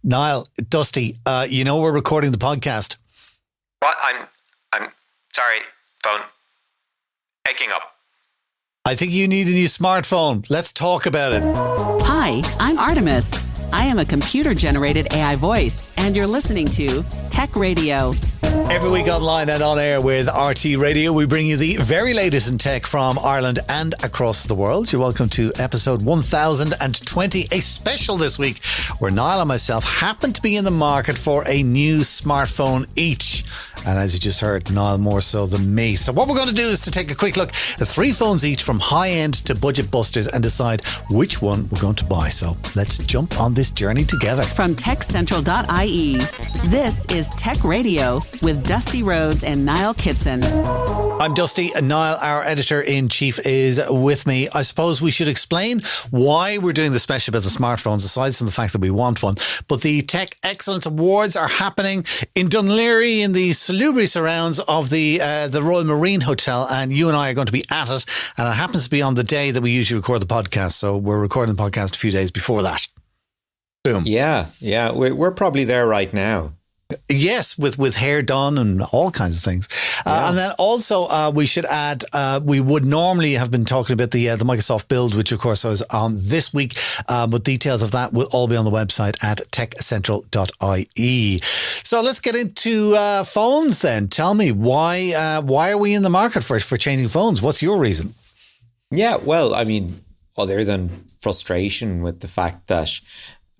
Niall, Dusty, we're recording the podcast. What? I'm sorry, phone. Picking up. I think you need a new smartphone. Let's talk about it. Hi, I'm Artemis. I am a computer-generated AI voice, and you're listening to Tech Radio. Every week online and on air with RT Radio, we bring you the very latest in tech from Ireland and across the world. You're welcome to episode 1020, a special this week where Niall and myself happen to be in the market for a new smartphone each. And as you just heard, Niall more so than me. So what we're going to do is to take a quick look at 3 phones each from high-end to budget busters and decide which one we're going to buy. So let's jump on this journey together. From techcentral.ie, this is Tech Radio with Dusty Rhodes and Niall Kitson. I'm Dusty, and Niall, our editor-in-chief, is with me. I suppose we should explain why we're doing the special about the smartphones, aside from the fact that we want one. But the Tech Excellence Awards are happening in Dunleary in the salubrious surrounds of the Royal Marine Hotel, and you and I are going to be at it, and it happens to be on the day that we usually record the podcast, so we're recording the podcast a few days before that. Boom. Yeah, we're probably there right now. Yes, with hair done and all kinds of things. And then also we should add, we would normally have been talking about the Microsoft build, which of course I was on this week, but details of that will all be on the website at techcentral.ie. So let's get into phones then. Tell me, why are we in the market for changing phones? What's your reason? Yeah, well, I mean, other than frustration with the fact that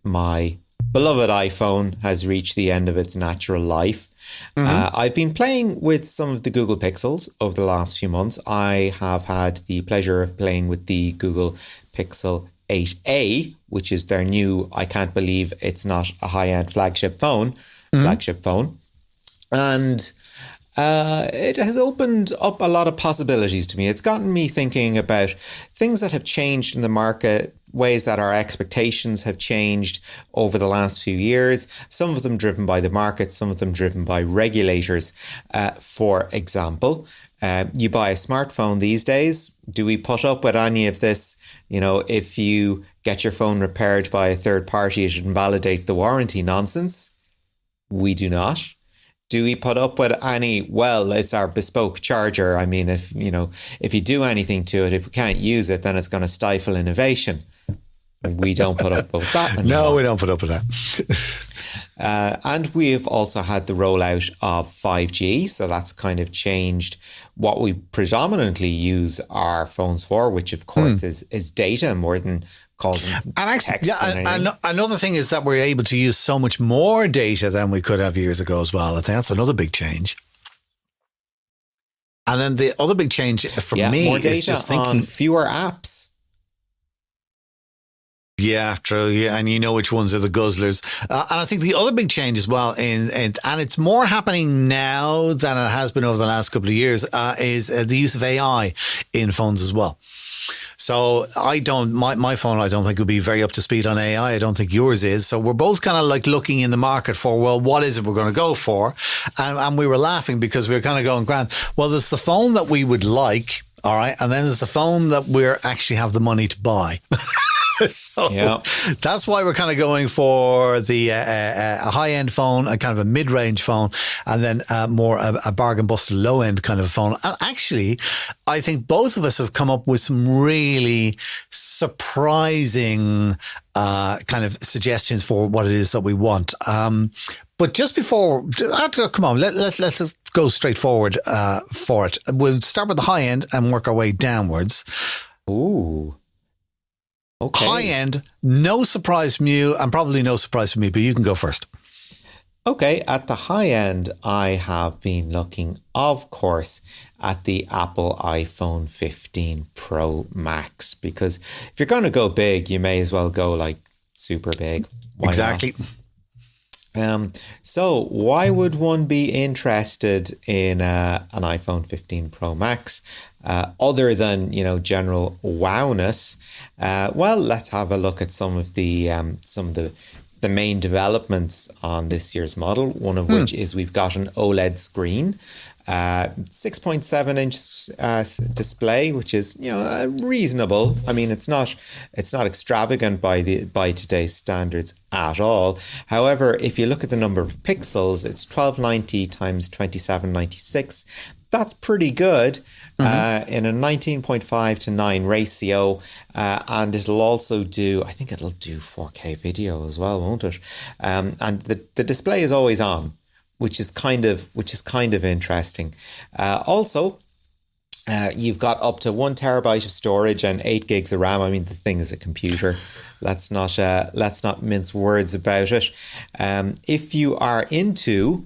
my beloved iPhone has reached the end of its natural life. I've been playing with some of the Google Pixels over the last few months. I have had the pleasure of playing with the Google Pixel 8a, which is their new, I can't believe it's not a high-end flagship phone. And it has opened up a lot of possibilities to me. It's gotten me thinking about things that have changed in the market, ways that our expectations have changed over the last few years, some of them driven by the market, some of them driven by regulators. For example, you buy a smartphone these days. Do we put up with any of this? If you get your phone repaired by a third party, it invalidates the warranty nonsense. We do not. Do we put up with any, well, it's our bespoke charger. I mean, if you do anything to it, if we can't use it, then it's going to stifle innovation. We don't put up with that anymore. No, we don't put up with that. And we've also had the rollout of 5G. So that's kind of changed what we predominantly use our phones for, which of course is data more than calls and text. And another thing is that we're able to use so much more data than we could have years ago as well. I think that's another big change. And then the other big change for me more data is just thinking on fewer apps. Yeah, true. Yeah, and you know which ones are the guzzlers. And I think the other big change as well, and it's more happening now than it has been over the last couple of years, is the use of AI in phones as well. So my phone, I don't think would be very up to speed on AI. I don't think yours is. So we're both kind of like looking in the market for, well, what is it we're going to go for? And we were laughing because we were kind of going, Grant, well, there's the phone that we would like. All right. And then there's the phone that we actually have the money to buy. So that's why we're kind of going for the a high-end phone, a kind of a mid-range phone, and then more a bargain buster low-end kind of a phone. And actually, I think both of us have come up with some really surprising kind of suggestions for what it is that we want. But just before, come on, let's just go straight forward for it. We'll start with the high end and work our way downwards. Ooh. Okay. High end, no surprise from you, and probably no surprise from me, but you can go first. Okay, at the high end, I have been looking, of course, at the Apple iPhone 15 Pro Max, because if you're going to go big, you may as well go like super big. Why exactly. Not? So why would one be interested in an iPhone 15 Pro Max? Other than, general wowness, well, let's have a look at some of the main developments on this year's model. One of which is we've got an OLED screen. 6.7-inch display, which is reasonable. I mean, it's not extravagant by today's standards at all. However, if you look at the number of pixels, it's 1290 times 2796. That's pretty good. In a 19.5:9 ratio, and it'll also do, I think it'll do 4K video as well, won't it? And the display is always on, which is kind of interesting. Also, you've got up to 1 terabyte of storage and 8 gigs of RAM. I mean, the thing is a computer. Let's not mince words about it. If you are into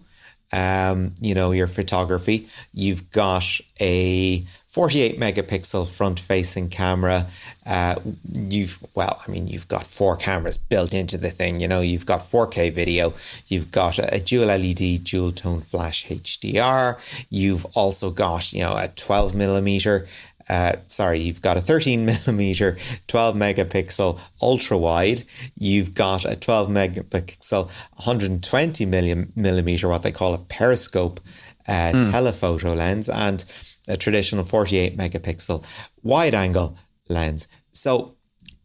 your photography, you've got a 48 megapixel front facing camera. You've got 4 cameras built into the thing. You've got 4K video. You've got a dual LED, dual tone flash HDR. You've also got, a 12 millimeter. You've got a 13 millimeter, 12 megapixel ultra wide. You've got a 12 megapixel, 120 millimeter, what they call a periscope telephoto lens, and a traditional 48 megapixel wide angle lens. So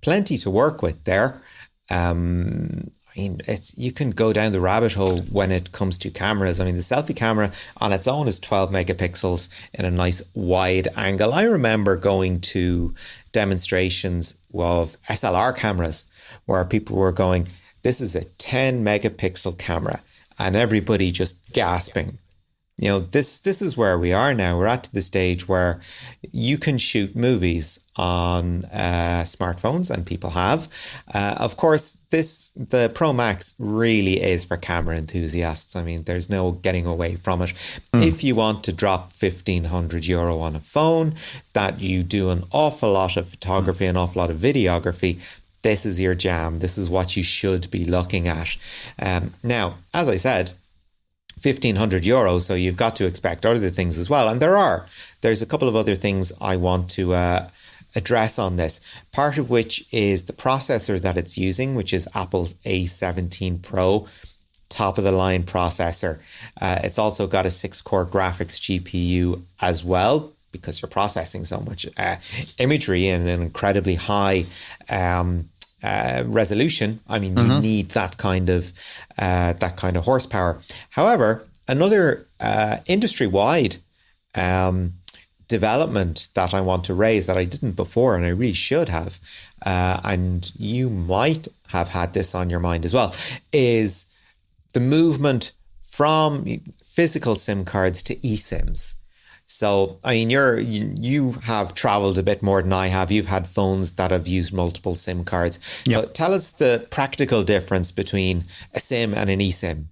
plenty to work with there. You can go down the rabbit hole when it comes to cameras. I mean, the selfie camera on its own is 12 megapixels in a nice wide angle. I remember going to demonstrations of SLR cameras where people were going, this is a 10 megapixel camera, and everybody just gasping. This is where we are now. We're at the stage where you can shoot movies on smartphones, and people have. Of course, the Pro Max really is for camera enthusiasts. I mean, there's no getting away from it. If you want to drop €1,500 on a phone, that you do an awful lot of photography, an awful lot of videography, this is your jam. This is what you should be looking at. Now, as I said, €1,500, so you've got to expect other things as well. And there's a couple of other things I want to address on this, part of which is the processor that it's using, which is Apple's A17 Pro, top of the line processor. It's also got a 6-core graphics GPU as well, because you're processing so much imagery in an incredibly high resolution. I mean, you need that kind of horsepower. However, another industry-wide development that I want to raise that I didn't before, and I really should have, and you might have had this on your mind as well, is the movement from physical SIM cards to eSIMs. So, I mean, you have traveled a bit more than I have. You've had phones that have used multiple SIM cards. Yep. So tell us the practical difference between a SIM and an eSIM.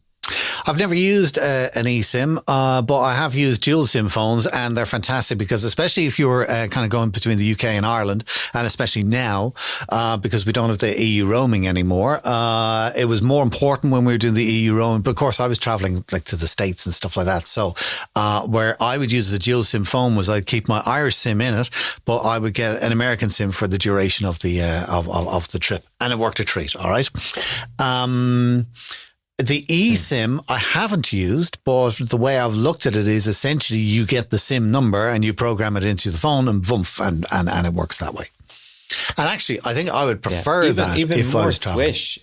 I've never used an eSIM, but I have used dual SIM phones, and they're fantastic because, especially if you're kind of going between the UK and Ireland, and especially now, because we don't have the EU roaming anymore, it was more important when we were doing the EU roaming. But of course, I was traveling like to the States and stuff like that. So where I would use the dual SIM phone was I'd keep my Irish SIM in it, but I would get an American SIM for the duration of the of the trip, and it worked a treat. All right. The eSIM I haven't used, but the way I've looked at it is essentially you get the SIM number and you program it into the phone, and boom, and it works that way. And actually, I think I would prefer that if I was traveling. Swish.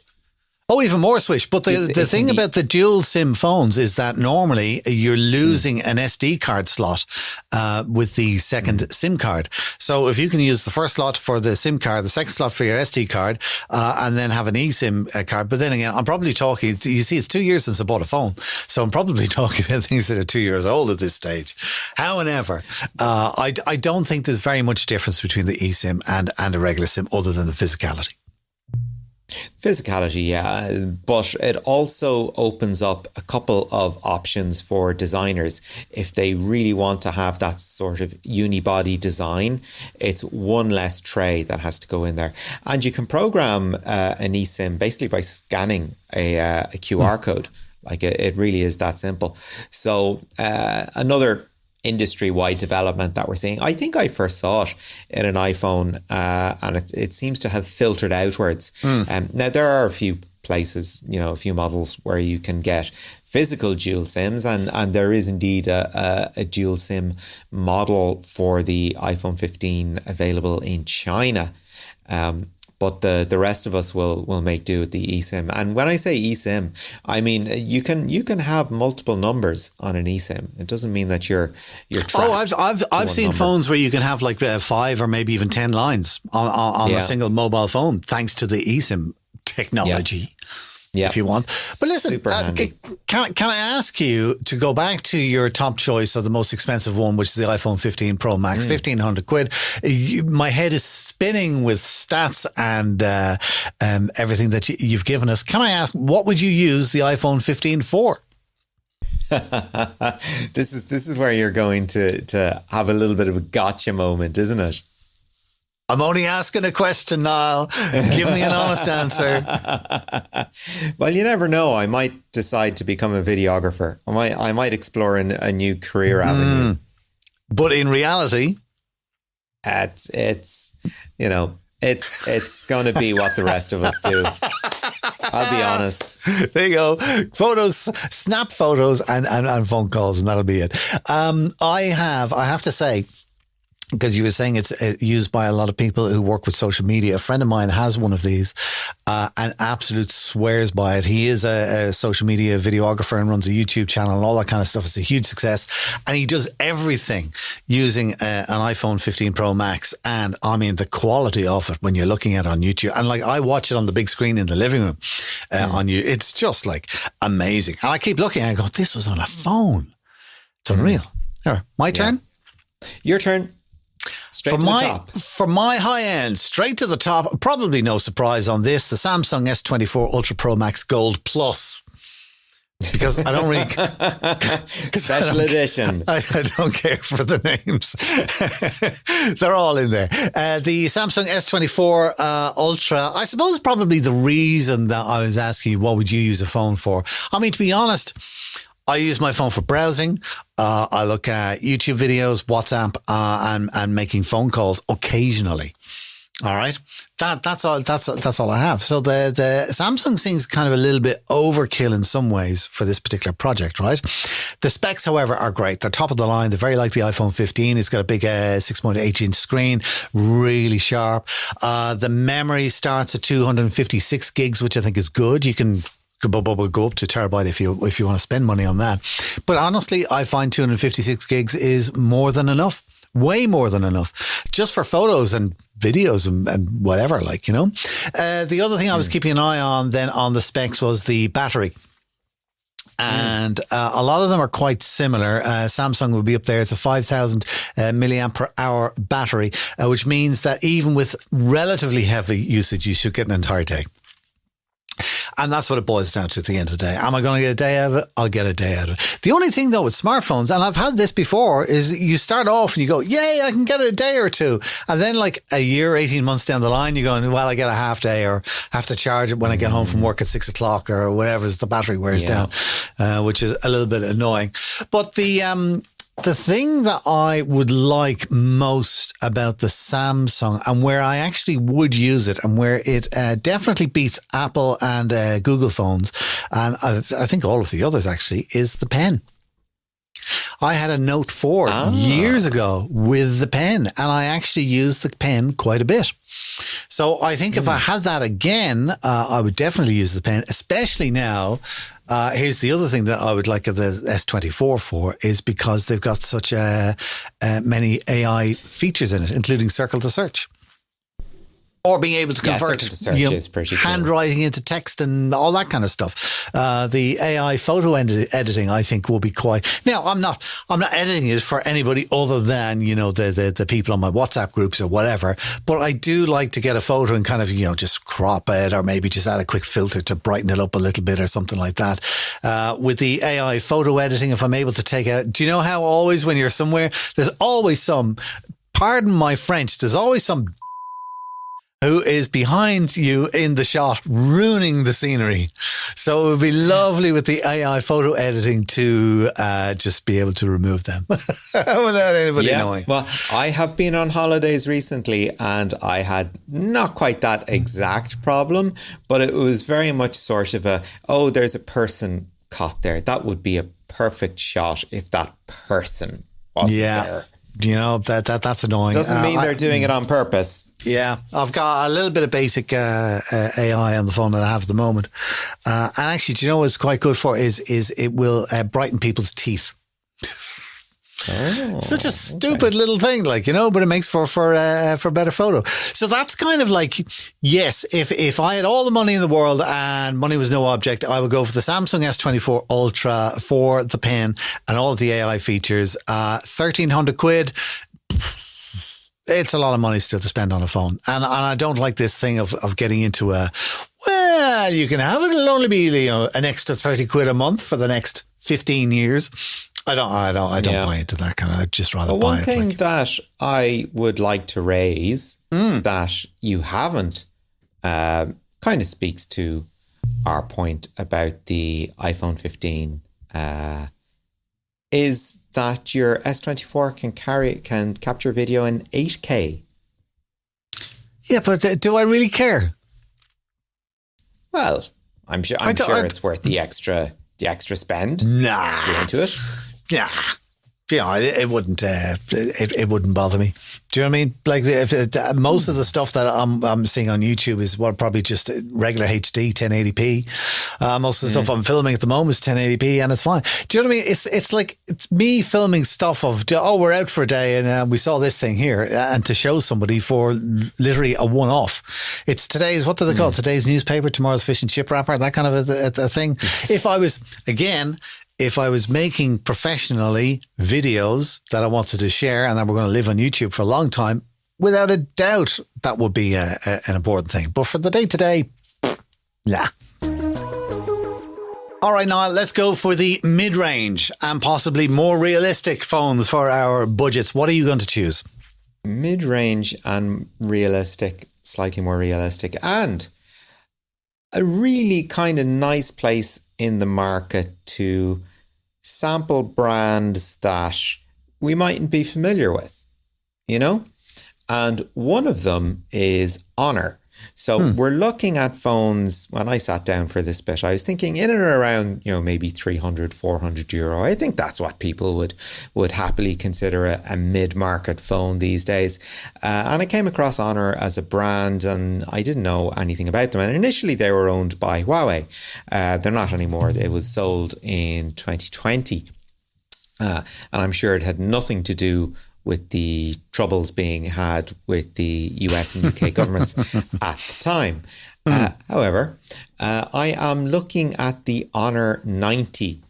Oh, even more Swish. But the thing about the dual SIM phones is that normally you're losing an SD card slot with the second SIM card. So if you can use the first slot for the SIM card, the second slot for your SD card, and then have an eSIM card. But then again, I'm probably talking, you see, it's 2 years since I bought a phone. So I'm probably talking about things that are 2 years old at this stage. However, I don't think there's very much difference between the eSIM and a regular SIM other than the physicality. Physicality, yeah, but it also opens up a couple of options for designers. If they really want to have that sort of unibody design, it's one less tray that has to go in there. And you can program an eSIM basically by scanning a QR code. Like it really is that simple. So another industry-wide development that we're seeing. I think I first saw it in an iPhone, and it seems to have filtered outwards. Now, there are a few places, a few models where you can get physical dual SIMs, and there is indeed a dual SIM model for the iPhone 15 available in China. But the rest of us will make do with the eSIM. And when I say eSIM, I mean you can have multiple numbers on an eSIM. It doesn't mean that you're trapped. Oh, I've seen number. phones where you can have like 5 or maybe even 10 lines on a single mobile phone, thanks to the eSIM technology. Yeah. If you want. But listen, can I ask you to go back to your top choice of the most expensive one, which is the iPhone 15 Pro Max, 1,500 quid. My head is spinning with stats and everything that you've given us. Can I ask, what would you use the iPhone 15 for? This is where you're going to have a little bit of a gotcha moment, isn't it? I'm only asking a question, Niall. Give me an honest answer. Well, you never know. I might decide to become a videographer. I might explore a new career avenue. But in reality, it's going to be what the rest of us do. I'll be honest. There you go. Photos, snap photos and phone calls, and that'll be it. I have to say, because you were saying it's used by a lot of people who work with social media. A friend of mine has one of these and absolute swears by it. He is a social media videographer and runs a YouTube channel and all that kind of stuff. It's a huge success. And he does everything using an iPhone 15 Pro Max. And I mean, the quality of it when you're looking at it on YouTube. And like, I watch it on the big screen in the living room on you. It's just like amazing. And I keep looking and I go, this was on a phone. It's unreal. Here, my turn. Your turn. Straight to the top. For my high end, straight to the top, probably no surprise on this, the Samsung S24 Ultra Pro Max Gold Plus. Because I don't really... Special edition. I don't care for the names. They're all in there. The Samsung S24 Ultra, I suppose probably the reason that I was asking you, what would you use a phone for? I mean, to be honest, I use my phone for browsing. I look at YouTube videos, WhatsApp, and making phone calls occasionally. All right, that's all I have. So the Samsung thing's kind of a little bit overkill in some ways for this particular project, right? The specs, however, are great. They're top of the line. They're very like the iPhone 15. It's got a big 6.8-inch screen, really sharp. The memory starts at 256 gigs, which I think is good. You can go up to terabyte if you want to spend money on that. But honestly, I find 256 gigs is more than enough. Way more than enough. Just for photos and videos and whatever, like, The other thing I was keeping an eye on then on the specs was the battery. And a lot of them are quite similar. Samsung will be up there. It's a 5,000 milliamp per hour battery, which means that even with relatively heavy usage, you should get an entire day. And that's what it boils down to at the end of the day. Am I going to get a day out of it? I'll get a day out of it. The only thing, though, with smartphones, and I've had this before, is you start off and you go, yay, I can get a day or two. And then like a year, 18 months down the line, you're going, well, I get a half day or have to charge it when I get home from work at 6 o'clock or whatever as the battery wears down, which is a little bit annoying. But the thing that I would like most about the Samsung and where I actually would use it and where it definitely beats Apple and Google phones, and I think all of the others actually, is the pen. I had a Note 4 years ago with the pen, and I actually used the pen quite a bit. So I think if I had that again, I would definitely use the pen, especially now. Here's the other thing that I would like the S24 for is because they've got such many AI features in it, including Circle to Search. Or being able to convert handwriting into text and all that kind of stuff. The AI photo editing, I think, will be quite. Now, I'm not editing it for anybody other than the people on my WhatsApp groups or whatever. But I do like to get a photo and kind of just crop it, or maybe just add a quick filter to brighten it up a little bit or something like that. With the AI photo editing, if I'm able to take out, do you know how always when you're somewhere, there's always some. Pardon my French. There's always some who is behind you in the shot, ruining the scenery. So it would be lovely with the AI photo editing to just be able to remove them without anybody knowing. Well, I have been on holidays recently and I had not quite that exact problem, but it was very much sort of there's a person caught there. That would be a perfect shot if that person wasn't there. That's annoying. Doesn't mean they're doing it on purpose. Yeah, I've got a little bit of basic AI on the phone that I have at the moment. And actually, do you know what it's quite good for is it will brighten people's teeth. Such a stupid little thing, but it makes for a better photo. So that's kind of like, yes, if I had all the money in the world and money was no object, I would go for the Samsung S24 Ultra for the pen and all of the AI features. 1,300 quid. It's a lot of money still to spend on a phone. And I don't like this thing of getting into you can have it. It'll only be an extra 30 quid a month for the next 15 years. I don't buy into that kind of. I'd just rather buy it. One thing that I would like to raise that you haven't kind of speaks to our point about the iPhone 15 is that your S24 can capture video in 8K. Yeah, but do I really care? Well, I'm sure it's worth the extra spend. Nah, you're into it. Yeah. It wouldn't. It wouldn't bother me. Do you know what I mean? Like, if most of the stuff that I'm seeing on YouTube is probably just regular HD 1080p. Most of the stuff I'm filming at the moment is 1080p, and it's fine. Do you know what I mean? It's like it's me filming stuff of we're out for a day and we saw this thing here, and to show somebody for literally a one-off. It's today's, what do they call it? Today's newspaper, tomorrow's fish and chip wrapper, that kind of a thing. If I was making professionally videos that I wanted to share and that were going to live on YouTube for a long time, without a doubt, that would be an important thing. But for the day-to-day, nah. All right, Niall, let's go for the mid-range and possibly more realistic phones for our budgets. What are you going to choose? Mid-range and realistic, slightly more realistic, and a really kind of nice place in the market to sample brands that we mightn't be familiar with, And one of them is Honor. So we're looking at phones. When I sat down for this bit, I was thinking in and around, maybe 300, 400 euro. I think that's what people would happily consider a mid-market phone these days. And I came across Honor as a brand and I didn't know anything about them. And initially they were owned by Huawei. They're not anymore. It was sold in 2020. And I'm sure it had nothing to do with the troubles being had with the US and UK governments at the time. However, I am looking at the Honor 90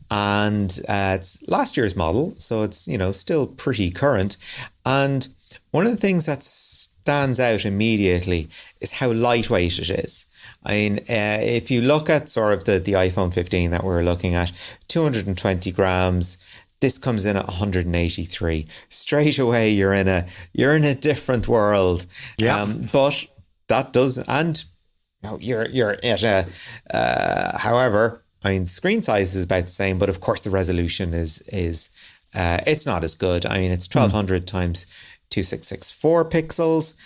and it's last year's model, so it's, still pretty current. And one of the things that stands out immediately is how lightweight it is. I mean, if you look at sort of the iPhone 15 that we're looking at, 220 grams, this comes in at 183. Straight away, you're in a different world. Yeah. But that does, and you're at a. However, I mean, screen size is about the same, but of course the resolution is it's not as good. I mean, it's 1200 times 2664 pixels.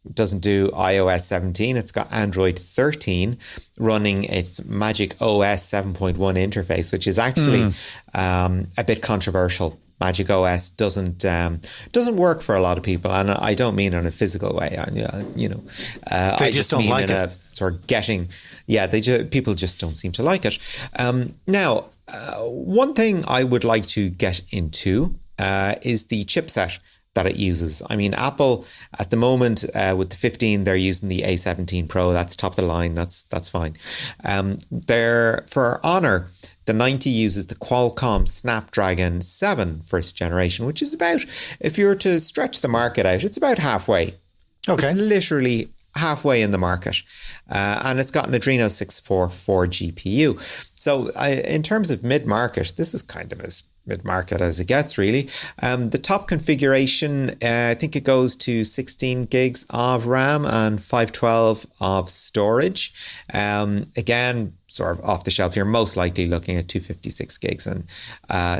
It doesn't do iOS 17. It's got Android 13 running its Magic OS 7.1 interface, which is actually a bit controversial. Magic OS doesn't work for a lot of people, and I don't mean in a physical way. They just don't like it. Sort of getting, people just don't seem to like it. Now, one thing I would like to get into is the chipset that it uses. I mean, Apple at the moment with the 15, they're using the A17 Pro. That's top of the line. That's fine. For Honor, the 90 uses the Qualcomm Snapdragon 7 first generation, which is about, if you were to stretch the market out, it's about halfway. Okay. It's literally halfway in the market. And it's got an Adreno 644 GPU. So in terms of mid-market, this is kind of as mid-market as it gets, really. The top configuration, I think it goes to 16 gigs of RAM and 512 of storage. Again, sort of off the shelf, you're most likely looking at 256 gigs and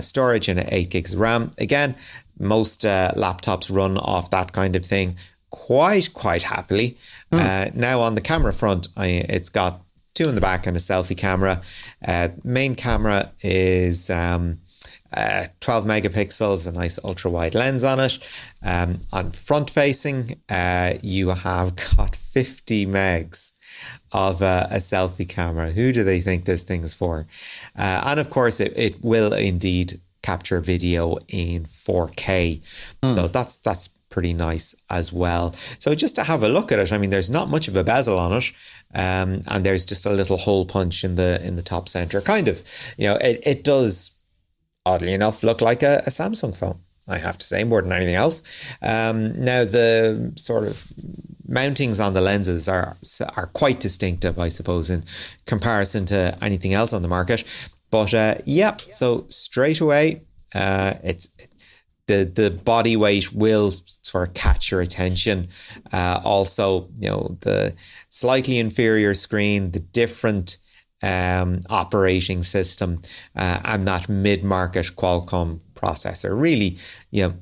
storage and 8 gigs of RAM. Again, most laptops run off that kind of thing quite happily. Now on the camera front, it's got 2 in the back and a selfie camera. Main camera is 12 megapixels, a nice ultra wide lens on it. On front facing, you have got 50 megs of a selfie camera. Who do they think this thing's for? And of course, it will indeed capture video in 4K. So that's pretty nice as well. So just to have a look at it, I mean, there's not much of a bezel on it. And there's just a little hole punch in the top center. Kind of, it does, oddly enough, look like a Samsung phone, I have to say, more than anything else. Now, the sort of mountings on the lenses are quite distinctive, I suppose, in comparison to anything else on the market. But so straight away, it's the body weight will sort of catch your attention. Also, the slightly inferior screen, the different operating system, and that mid-market Qualcomm processor. Really, you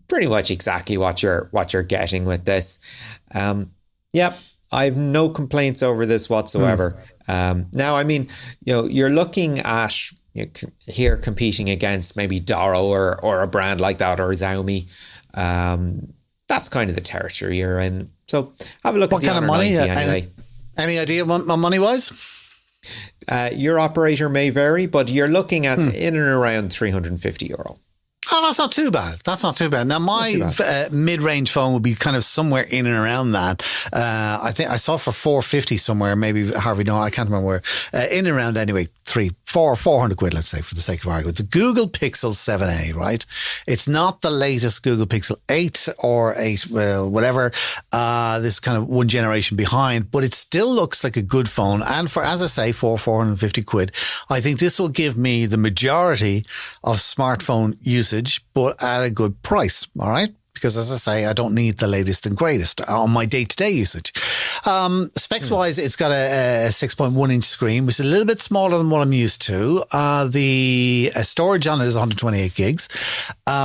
pretty much exactly what you're getting with this. I have no complaints over this whatsoever. Now, I mean, you're looking at here competing against maybe Doro or a brand like that, or Xiaomi. That's kind of the territory you're in. So have a look at the Honor 90 anyway. Any idea what money wise? Your operator may vary, but you're looking at in and around €350. Oh, that's not too bad. Now, my mid-range phone would be kind of somewhere in and around that. I think I saw for $450 somewhere, maybe Harvey, no, I can't remember where. In and around anyway, 400 quid, let's say, for the sake of argument. The Google Pixel 7a, right? It's not the latest Google Pixel 8 or 8, whatever. This is kind of one generation behind, but it still looks like a good phone. And for, as I say, 450 quid, I think this will give me the majority of smartphone usage, but at a good price, all right? Because as I say, I don't need the latest and greatest on my day-to-day usage. Specs-wise, it's got a 6.1-inch screen, which is a little bit smaller than what I'm used to. The storage on it is 128 gigs,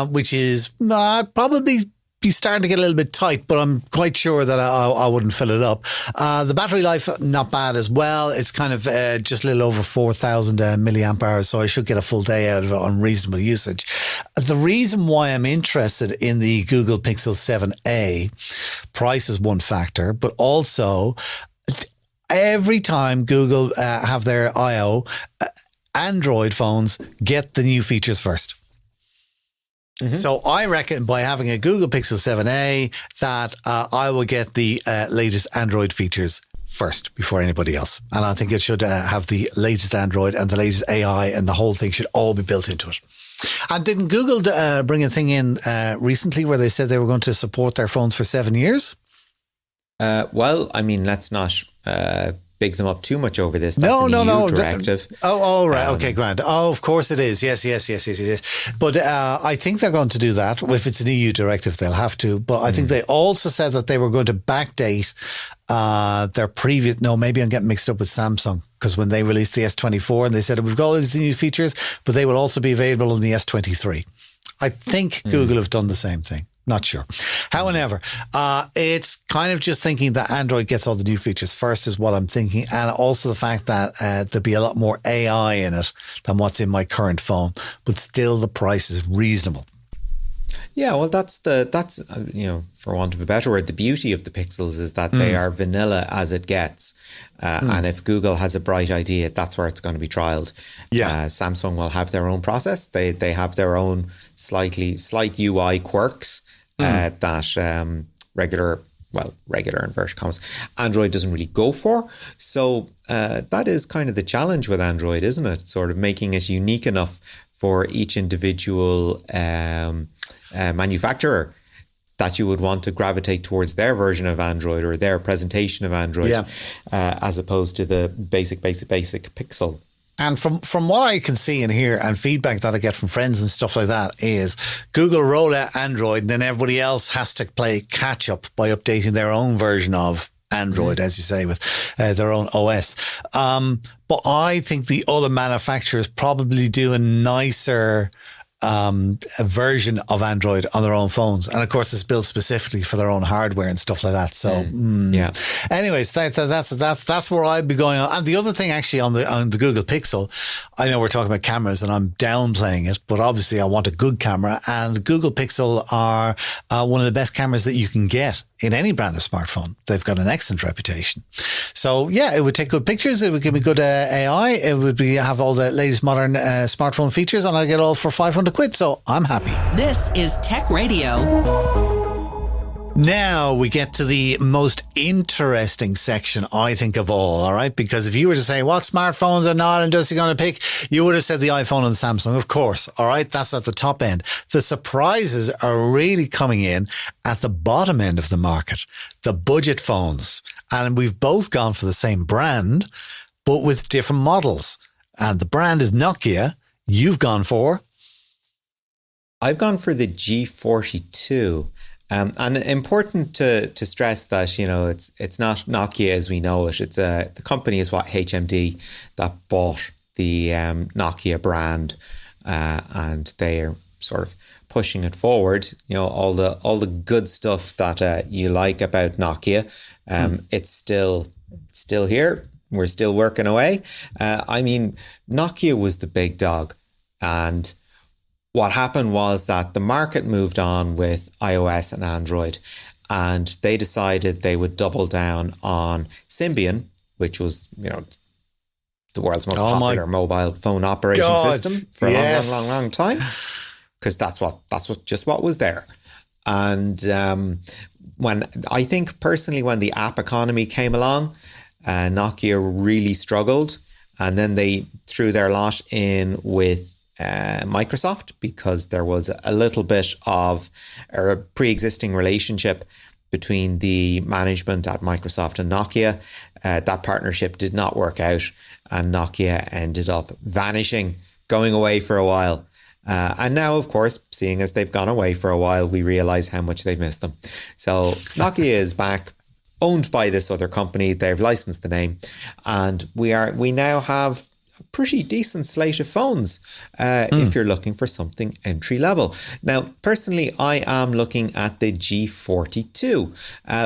which is probably be starting to get a little bit tight, but I'm quite sure that I wouldn't fill it up. The battery life, not bad as well. It's kind of just a little over 4,000 milliamp hours, so I should get a full day out of it on reasonable usage. The reason why I'm interested in the Google Pixel 7a, price is one factor, but also every time Google have their I.O., Android phones get the new features first. So I reckon by having a Google Pixel 7a that I will get the latest Android features first before anybody else. And I think it should have the latest Android and the latest AI, and the whole thing should all be built into it. And didn't Google bring a thing in recently where they said they were going to support their phones for 7 years? Well, I mean, let's not big them up too much over this. That's no. directive. Right. Okay, grand. Oh, of course it is. Yes. But I think they're going to do that. If it's an EU directive, they'll have to. But I think they also said that they were going to backdate their previous... No, maybe I'm getting mixed up with Samsung, because when they released the S24 and they said, we've got all these new features, but they will also be available on the S23. I think Google have done the same thing. Not sure. However, it's kind of just thinking that Android gets all the new features first is what I'm thinking. And also the fact that there'll be a lot more AI in it than what's in my current phone. But still, the price is reasonable. Yeah, well, that's for want of a better word, the beauty of the Pixels is that they are vanilla as it gets. And if Google has a bright idea, that's where it's going to be trialed. Yeah. Samsung will have their own process. They have their own slight UI quirks that regular inverted commas Android doesn't really go for. So that is kind of the challenge with Android, isn't it? Sort of making it unique enough for each individual manufacturer that you would want to gravitate towards their version of Android or their presentation of Android, as opposed to the basic Pixel. And from what I can see and hear and feedback that I get from friends and stuff like that is Google roll out Android and then everybody else has to play catch up by updating their own version of Android, as you say, with their own OS. But I think the other manufacturers probably do a nicer a version of Android on their own phones, and of course it's built specifically for their own hardware and stuff like that. So yeah. Anyways, that's where I'd be going on. And the other thing, actually, on the Google Pixel, I know we're talking about cameras, and I'm downplaying it, but obviously I want a good camera, and Google Pixel are one of the best cameras that you can get in any brand of smartphone. They've got an excellent reputation. So yeah, it would take good pictures. It would give me good AI. It would have all the latest modern smartphone features, and I get all for 500 quid. So I'm happy. This is Tech Radio. Now we get to the most interesting section, I think, of all right? Because if you were to say, what smartphones are Niall and Dusty going to pick? You would have said the iPhone and Samsung, of course, all right? That's at the top end. The surprises are really coming in at the bottom end of the market, the budget phones. And we've both gone for the same brand, but with different models. And the brand is Nokia. You've gone for? I've gone for the G42. And important to stress that, you know, it's not Nokia as we know it. It's the company is HMD that bought the Nokia brand, and they are sort of pushing it forward. You know, all the good stuff that you like about Nokia. It's still here. We're still working away. I mean, Nokia was the big dog, and what happened was that the market moved on with iOS and Android, and they decided they would double down on Symbian, which was, you know, the world's most popular mobile phone operating system for a long time, because that's what was there. And when the app economy came along, Nokia really struggled, and then they threw their lot in with Microsoft, because there was a little bit of a pre-existing relationship between the management at Microsoft and Nokia. That partnership did not work out, and Nokia ended up vanishing, going away for a while. And now, of course, seeing as they've gone away for a while, we realize how much they've missed them. So Nokia is back, owned by this other company. They've licensed the name, and we now have pretty decent slate of phones if you're looking for something entry level. Now, personally, I am looking at the G42,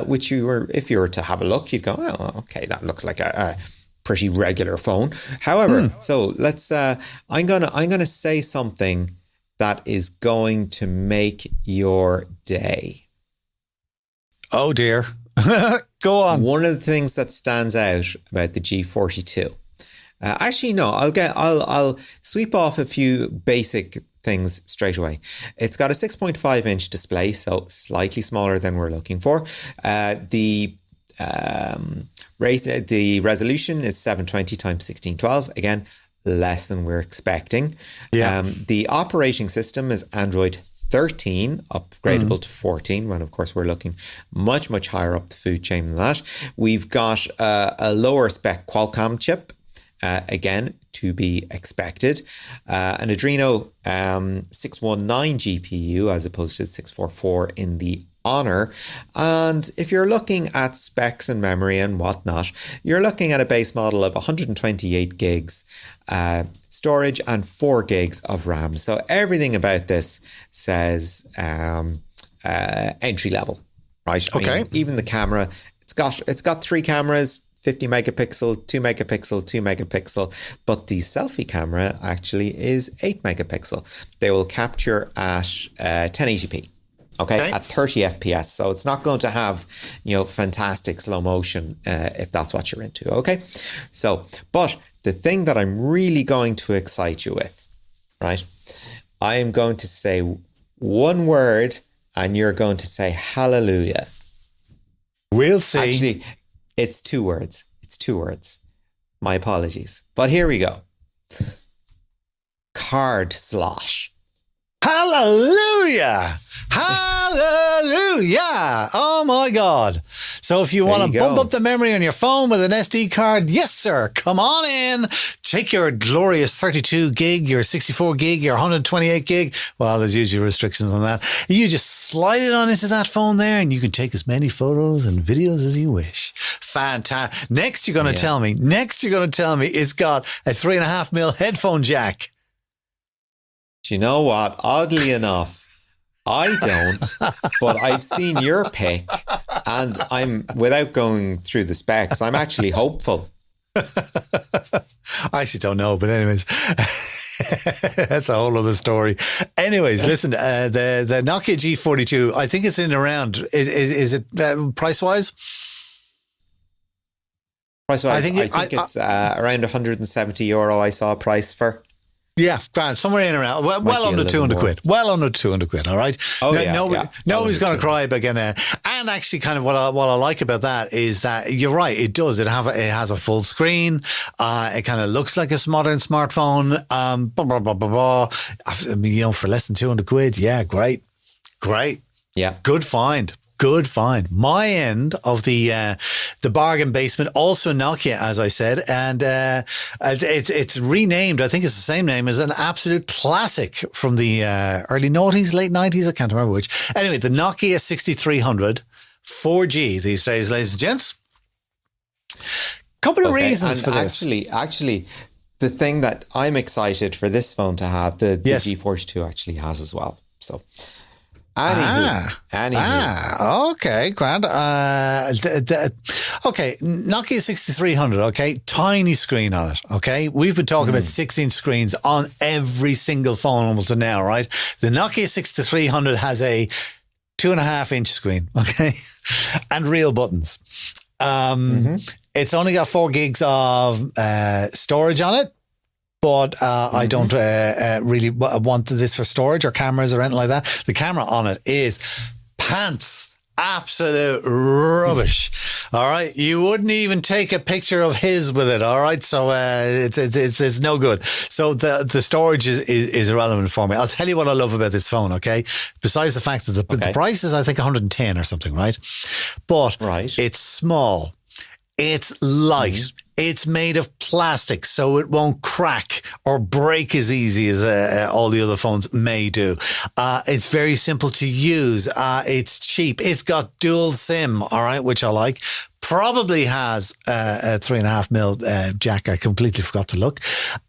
which if you were to have a look, you'd go, oh, okay, that looks like a pretty regular phone. However, so let's. I'm gonna say something that is going to make your day. Oh dear, go on. One of the things that stands out about the G42. Actually, no, I'll sweep off a few basic things straight away. It's got a 6.5 inch display, so slightly smaller than we're looking for. The resolution is 720 times 1612. Again, less than we're expecting. Yeah. The operating system is Android 13, upgradable to 14, when of course we're looking much, much higher up the food chain than that. We've got a lower spec Qualcomm chip. Again, to be expected. An Adreno 619 GPU as opposed to 644 in the Honor. And if you're looking at specs and memory and whatnot, you're looking at a base model of 128 gigs storage and 4 gigs of RAM. So everything about this says entry level, right? Okay. I mean, even the camera, it's got 3 cameras. 50 megapixel, 2 megapixel, 2 megapixel, but the selfie camera actually is 8 megapixel. They will capture at 1080p, okay, at 30 FPS. So it's not going to have, you know, fantastic slow motion if that's what you're into, okay? So, but the thing that I'm really going to excite you with, right? I am going to say one word and you're going to say hallelujah. We'll see. Actually, it's 2 words. It's 2 words. My apologies. But here we go. Card slot. Hallelujah! Hallelujah! Oh my God. So if you want to bump up the memory on your phone with an SD card, yes, sir, come on in. Take your glorious 32 gig, your 64 gig, your 128 gig. Well, there's usually restrictions on that. You just slide it on into that phone there and you can take as many photos and videos as you wish. Fantastic. Next, you're going to tell me it's got a 3.5mm headphone jack. Do you know what? Oddly enough, I don't, but I've seen your pic and without going through the specs, I'm actually hopeful. I actually don't know, but anyways, that's a whole other story. Anyways, listen, the Nokia G42, I think it's in around, is it price-wise? Price-wise, I think it's around €170 I saw a price for. Yeah, grand. Somewhere in around, well under 200 quid. Well under 200 quid, all right? Nobody's going to cry about getting it. And actually, kind of what I like about that is that you're right, it does. It has a full screen. It kind of looks like a modern smartphone. I mean, for less than 200 quid, yeah, great. Yeah. Good find. My end of the bargain basement, also Nokia, as I said, and it's renamed. I think it's the same name as an absolute classic from the early noughties, late 90s. I can't remember which. Anyway, the Nokia 6300 4G these days, ladies and gents. Couple of reasons for this. Actually, the thing that I'm excited for this phone to have, the G42 actually has as well. So. Anywho. Okay, grand. Okay, Nokia 6300, okay, tiny screen on it, okay? We've been talking about 6-inch screens on every single phone almost to now, right? The Nokia 6300 has a 2.5-inch screen, okay? And real buttons. It's only got 4 gigs of storage on it. But I don't really want this for storage or cameras or anything like that. The camera on it is pants. Absolute rubbish. All right. You wouldn't even take a picture of his with it. All right. So it's no good. So the storage is irrelevant for me. I'll tell you what I love about this phone. Okay. Besides the fact that the price is, I think, 110 or something. Right. But it's small. It's light. It's made of plastic, so it won't crack or break as easy as all the other phones may do. It's very simple to use. It's cheap. It's got dual SIM, all right, which I like. Probably has a 3.5mm jack. I completely forgot to look.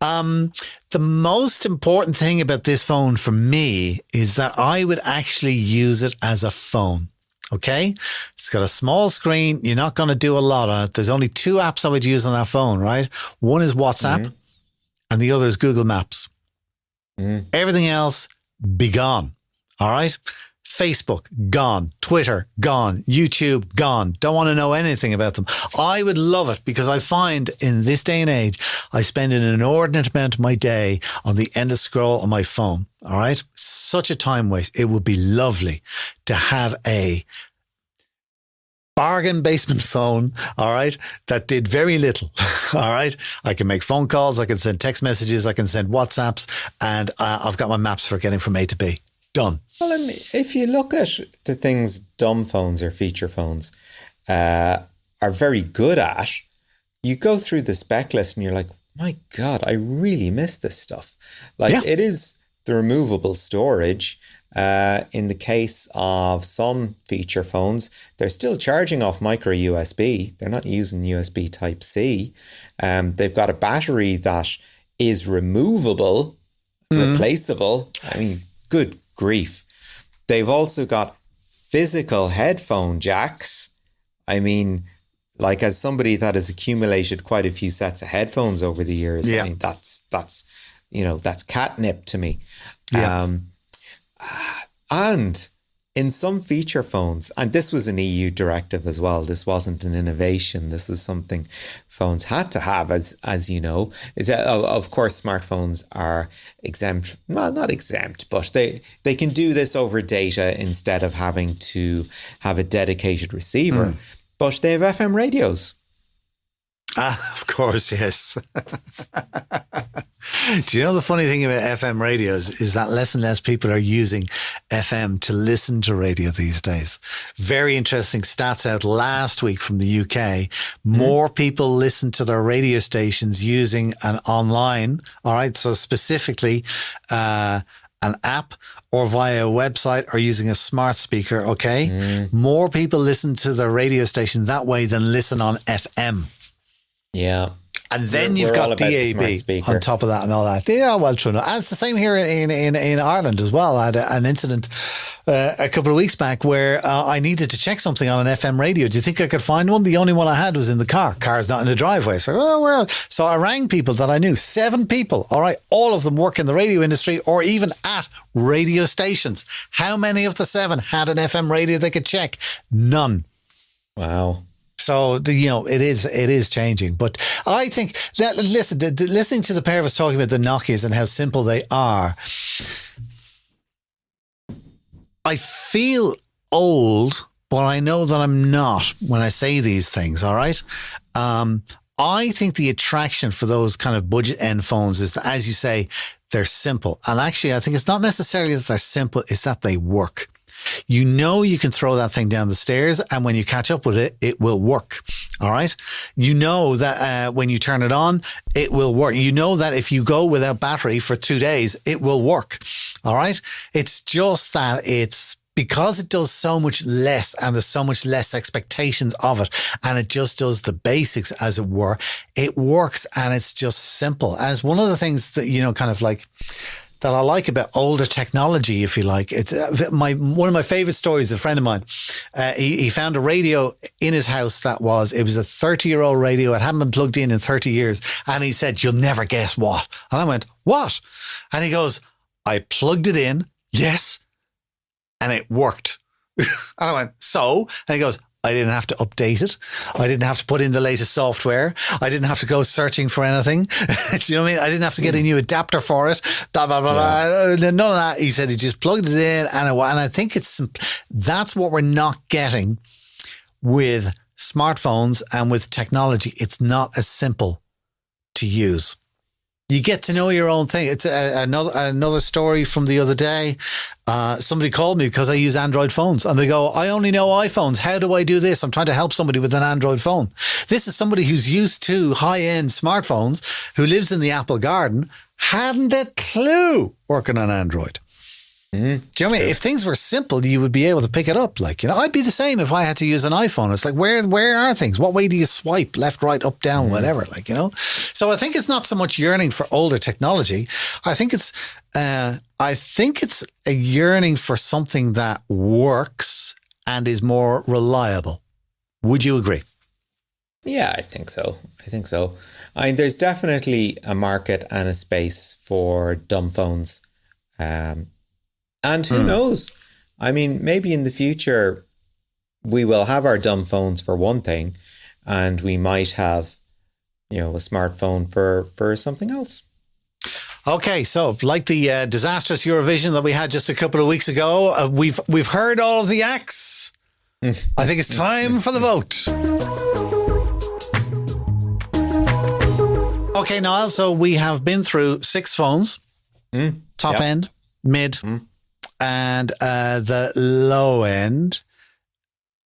The most important thing about this phone for me is that I would actually use it as a phone. Okay, it's got a small screen. You're not going to do a lot on it. There's only 2 apps I would use on that phone, right? One is WhatsApp and the other is Google Maps. Everything else, be gone. All right? Facebook, gone. Twitter, gone. YouTube, gone. Don't want to know anything about them. I would love it because I find in this day and age, I spend an inordinate amount of my day on the endless scroll on my phone. All right. Such a time waste. It would be lovely to have a bargain basement phone, all right, that did very little, all right? I can make phone calls, I can send text messages, I can send WhatsApps, and I've got my maps for getting from A to B. Done. Well, I mean, if you look at the things dumb phones or feature phones are very good at, you go through the spec list and you're like, my God, I really miss this stuff. Like it is the removable storage. In the case of some feature phones, they're still charging off micro USB. They're not using USB Type-C. They've got a battery that is removable, replaceable. I mean, good grief. They've also got physical headphone jacks. I mean, like, as somebody that has accumulated quite a few sets of headphones over the years, I mean, that's catnip to me. And in some feature phones, and this was an EU directive as well, this wasn't an innovation, this is something phones had to have, as you know. Of course, smartphones are exempt, well, not exempt, but they can do this over data instead of having to have a dedicated receiver. But they have FM radios. Of course, yes. Do you know the funny thing about FM radios is that less and less people are using FM to listen to radio these days. Very interesting stats out last week from the UK. More people listen to their radio stations using an online, all right, so specifically an app or via a website or using a smart speaker, okay? More people listen to their radio station that way than listen on FM. Yeah. And then you've got DAB on top of that and all that. Yeah, well, true enough. And it's the same here in Ireland as well. I had an incident a couple of weeks back where I needed to check something on an FM radio. Do you think I could find one? The only one I had was in the car. Car's not in the driveway. So I rang people that I knew. 7 people. All right. All of them work in the radio industry or even at radio stations. How many of the 7 had an FM radio they could check? None. Wow. So, it is changing. But I think that, listen, listening to the pair of us talking about the Nokias and how simple they are, I feel old, but I know that I'm not when I say these things, all right? I think the attraction for those kind of budget end phones is that, as you say, they're simple. And actually, I think it's not necessarily that they're simple, it's that they work. You can throw that thing down the stairs and when you catch up with it, it will work. All right. You know that when you turn it on, it will work. You know that if you go without battery for 2 days, it will work. All right. It's just that it's because it does so much less and there's so much less expectations of it and it just does the basics, as it were. It works and it's just simple. As one of the things that, kind of like, that I like about older technology, if you like. It's one of my favorite stories. A friend of mine, he found a radio in his house it was a 30-year-old radio. It hadn't been plugged in 30 years. And he said, "You'll never guess what." And I went, "What?" And he goes, "I plugged it in, yes, and it worked." And I went, "So?" And he goes, "I didn't have to update it. I didn't have to put in the latest software. I didn't have to go searching for anything." Do you know what I mean? I didn't have to get a new adapter for it. Blah, blah, blah, blah. None of that. He said he just plugged it in. And I think that's what we're not getting with smartphones and with technology. It's not as simple to use. You get to know your own thing. It's another story from the other day. Somebody called me because I use Android phones and they go, "I only know iPhones. How do I do this? I'm trying to help somebody with an Android phone." This is somebody who's used to high-end smartphones, who lives in the Apple garden, hadn't a clue working on Android. Do you know what I mean? If things were simple, you would be able to pick it up. I'd be the same if I had to use an iPhone. It's like, where are things? What way do you swipe? Left, right, up, down, whatever. So I think it's not so much yearning for older technology. I think it's a yearning for something that works and is more reliable. Would you agree? Yeah, I think so. There's definitely a market and a space for dumb phones. And who knows? Maybe in the future, we will have our dumb phones for one thing, and we might have, a smartphone for something else. Okay, so like the disastrous Eurovision that we had just a couple of weeks ago, we've heard all of the acts. I think it's time for the vote. Okay, Niall, so we have been through 6 phones, top end, mid, and the low end.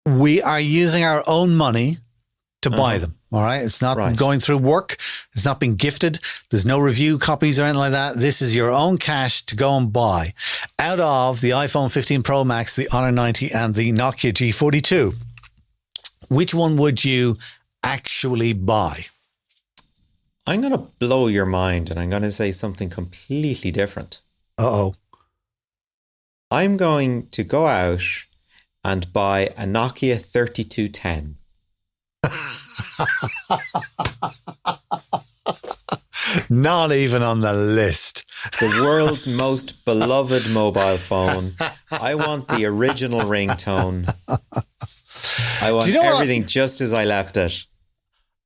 We are using our own money to buy them. All right. It's not going through work. It's not being gifted. There's no review copies or anything like that. This is your own cash to go and buy out of the iPhone 15 Pro Max, the Honor 90 and the Nokia G42. Which one would you actually buy? I'm going to blow your mind and I'm going to say something completely different. Uh-oh. I'm going to go out and buy a Nokia 3210. Not even on the list. The world's most beloved mobile phone. I want the original ringtone. I want everything just as I left it.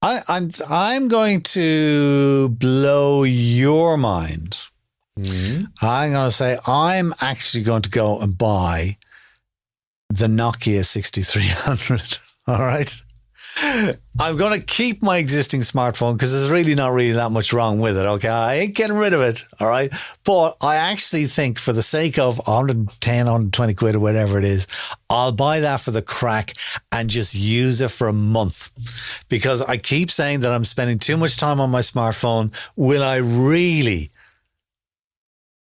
I'm going to blow your mind. I'm going to say I'm actually going to go and buy the Nokia 6300. All right. I'm going to keep my existing smartphone because there's really not really that much wrong with it. Okay. I ain't getting rid of it. All right. But I actually think for the sake of 110, 120 quid or whatever it is, I'll buy that for the crack and just use it for a month, because I keep saying that I'm spending too much time on my smartphone. Will I really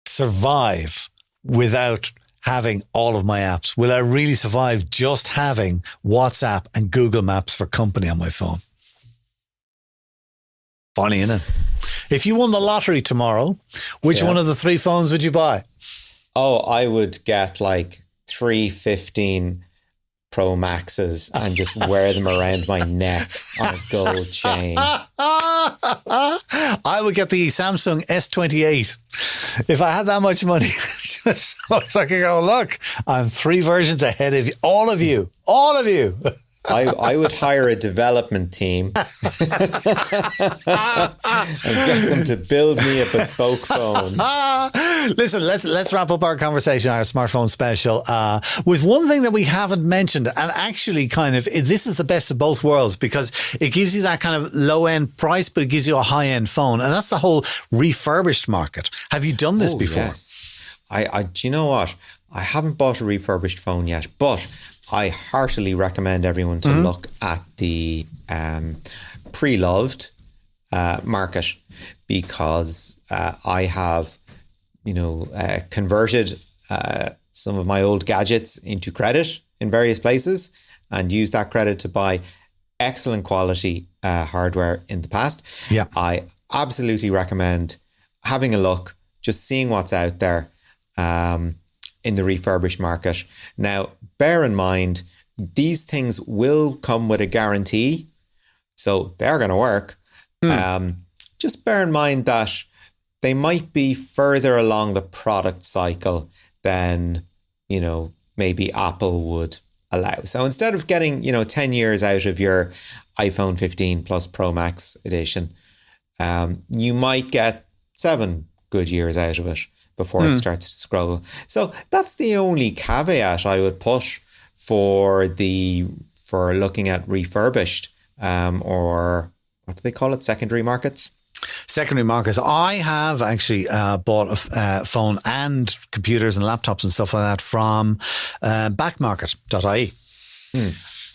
survive without having all of my apps? Will I really survive just having WhatsApp and Google Maps for company on my phone? Funny, isn't it? If you won the lottery tomorrow, which one of the 3 phones would you buy? Oh, I would get like 3 15 Pro Maxes and just wear them around my neck on a gold chain. I would get the Samsung S28. If I had that much money, just so I could go, look, I'm 3 versions ahead of you, all of you. I would hire a development team and get them to build me a bespoke phone. Listen, let's wrap up our conversation, our smartphone special, with one thing that we haven't mentioned, and actually kind of, this is the best of both worlds, because it gives you that kind of low-end price, but it gives you a high-end phone, and that's the whole refurbished market. Have you done this before? Yes. Do you know what? I haven't bought a refurbished phone yet, but I heartily recommend everyone to look at the pre-loved market, because I have, converted some of my old gadgets into credit in various places and used that credit to buy excellent quality hardware in the past. Yeah, I absolutely recommend having a look, just seeing what's out there in the refurbished market. Now, bear in mind, these things will come with a guarantee, so they're going to work. Just bear in mind that they might be further along the product cycle than, maybe Apple would allow. So instead of getting, 10 years out of your iPhone 15 Plus Pro Max edition, you might get 7 good years out of it before it starts to scroll. So that's the only caveat I would put for looking at refurbished or what do they call it? Secondary markets? Secondary markets. I have actually bought a phone and computers and laptops and stuff like that from backmarket.ie.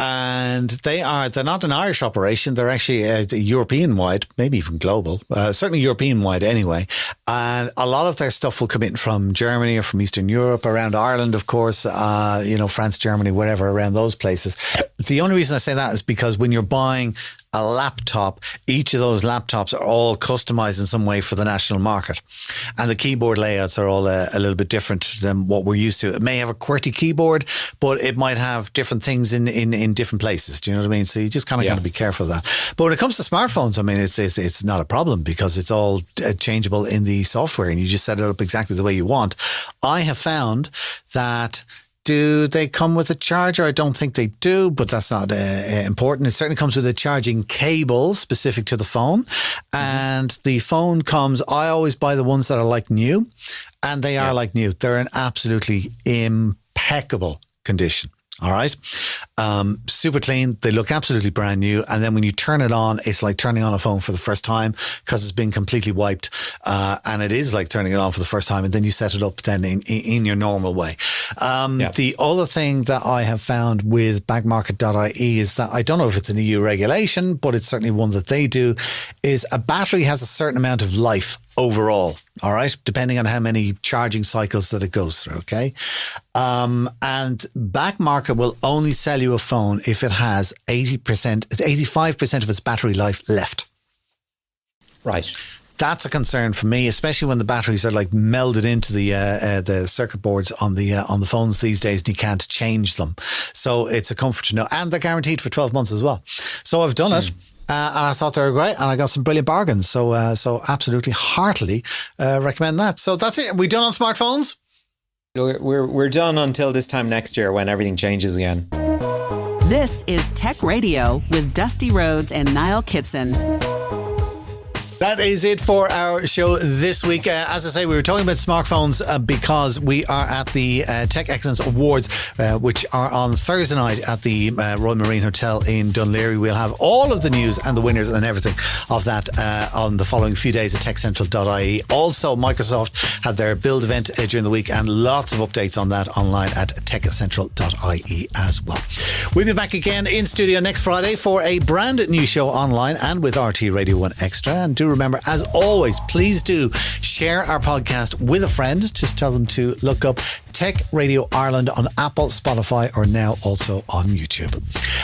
And they're not an Irish operation. They're actually European-wide, maybe even global, certainly European-wide anyway. And a lot of their stuff will come in from Germany or from Eastern Europe, around Ireland, of course, France, Germany, whatever, around those places. The only reason I say that is because when you're buying a laptop, each of those laptops are all customized in some way for the national market. And the keyboard layouts are all a little bit different than what we're used to. It may have a QWERTY keyboard, but it might have different things in different places. Do you know what I mean? So you just kind of got to be careful of that. But when it comes to smartphones, I mean, it's not a problem because it's all changeable in the software and you just set it up exactly the way you want. I have found that do they come with a charger? I don't think they do, but that's not important. It certainly comes with a charging cable specific to the phone. And the phone comes, I always buy the ones that are like new, and they are like new. They're in absolutely impeccable condition. All right. Super clean. They look absolutely brand new. And then when you turn it on, it's like turning on a phone for the first time because it's been completely wiped. And it is like turning it on for the first time. And then you set it up then in your normal way. The other thing that I have found with backmarket.ie is that I don't know if it's an EU regulation, but it's certainly one that they do, is a battery has a certain amount of life overall, all right, depending on how many charging cycles that it goes through, okay? And Backmarket will only sell you a phone if it has 85% of its battery life left. Right. That's a concern for me, especially when the batteries are like melded into the circuit boards on the phones these days, and you can't change them. So it's a comfort to know, and they're guaranteed for 12 months as well. So I've done it. And I thought they were great, and I got some brilliant bargains. So absolutely, heartily recommend that. So that's it. We done on smartphones? We're done until this time next year when everything changes again. This is Tech Radio with Dusty Rhodes and Niall Kitson. That is it for our show this week. As I say, we were talking about smartphones because we are at the Tech Excellence Awards, which are on Thursday night at the Royal Marine Hotel in Dunleary. We'll have all of the news and the winners and everything of that on the following few days at techcentral.ie. Also, Microsoft had their build event during the week, and lots of updates on that online at techcentral.ie as well. We'll be back again in studio next Friday for a brand new show online and with RT Radio 1 Extra. And do remember, as always, please do share our podcast with a friend. Just tell them to look up Tech Radio Ireland on Apple, Spotify, or now also on YouTube.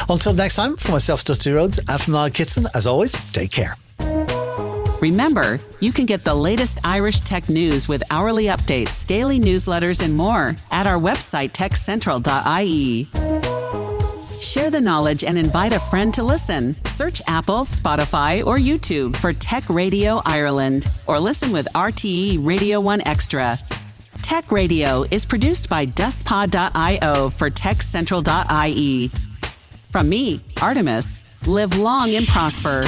Until next time, from myself, Dusty Rhodes, and from Niall Kitson, as always, take care. Remember, you can get the latest Irish tech news with hourly updates, daily newsletters, and more at our website, techcentral.ie. Share the knowledge and invite a friend to listen. Search Apple, Spotify, or YouTube for Tech Radio Ireland, or listen with RTE Radio 1 Extra. Tech Radio is produced by dustpod.io for techcentral.ie. From me, Artemis, live long and prosper.